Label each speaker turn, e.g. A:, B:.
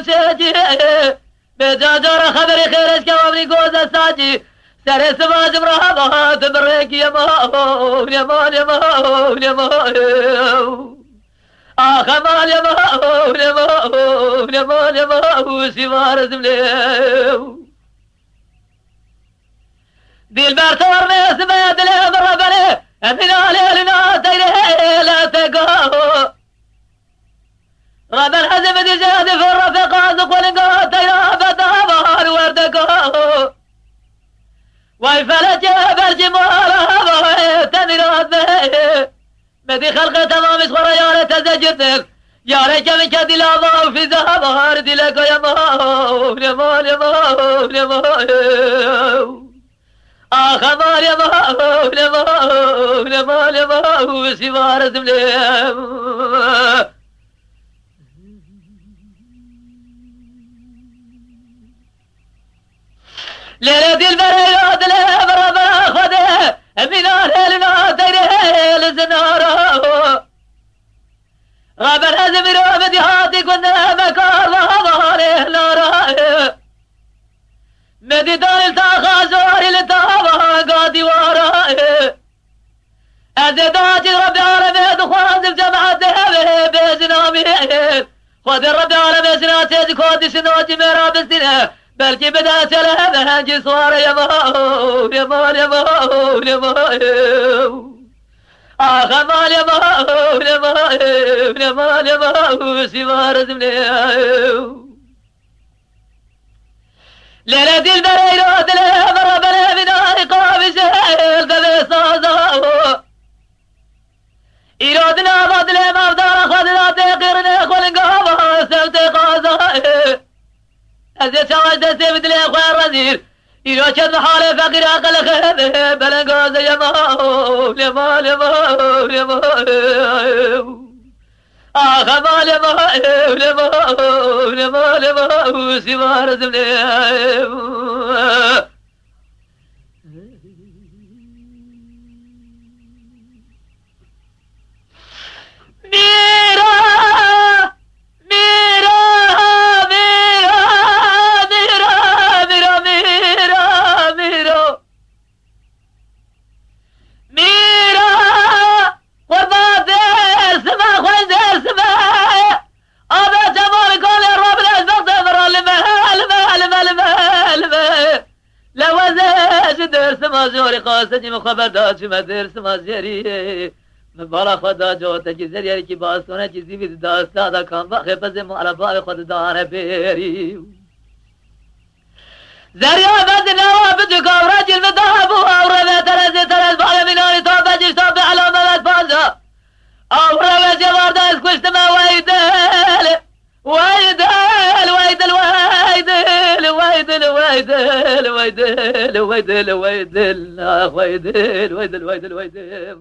A: چاجی به جاجار خبری خیرش که وامنی گوزه ساجی سر سماجم را هوات برکی یمان یمان یمان یمان آخ امان یمان یمان یمان یمان سیوار زملیو دل برتار میس به دل برابره امین آلی لنا تیره لا تگاه غابر حزم دي جاد في الرفقات قولنقا تيرا بدابار وردقا واي فلج برجي مالا تميرات به مدي خلق تمام اسخورا ياري تزجرتك ياري كمي كدي لابا في زهبار دلك يا مال يا مال يا مال يا مال آخ مال يا مال يا مال يا مال يا مال سوار زملي ليلة دي البريات ليه برا خده امينار هلنا تيره لزنارا غابر هزمي رو بدي هاتي كنا مكار وهواري نارا مدي دار التاخا زوري لتابا قادي وارا ازداتي ربي عالمي دخوان في جماعته بزنامي خد ربي عالمي سناتي كودي سنوتي مرا بسنه بلكي بدا سلامة جسوار يا مال يا مال يا مال يا مال آخ مال يا مال يا مال يا مال يا مال سوار زمليو ليلة دي البريرو دلها مرة بلا من عقاب سهل ببي صازاو إيرودنا بادلي مفدار خدنا تقرنا خلنقابا سلتي قازاي أزيد شواج دستي بدلي أخوة الرزير يروشد محالي فقير أقل خيبه بلنقاز يا مال يا مال يا مال يا مال آخ مال يا مال يا مال يا مال يا مال سوار زملي مازوري قاصدي مخبردات في مدرس مازيري من بالا خدا جوتا کی زریاری کی باز کنه چیزی بی داستا دا کام با خفز معرفا خود داره بیری زریا بد نوا بدو کام رجل مدهب و اوره ترز بالا منانی تا بجش تا به علامت بازا اوره جوارده از کشت ما ویدل ويدل ويدل ويدل ويدل ويدل ويدل ويدل ويدل ويدل ويدل ويدل ويدل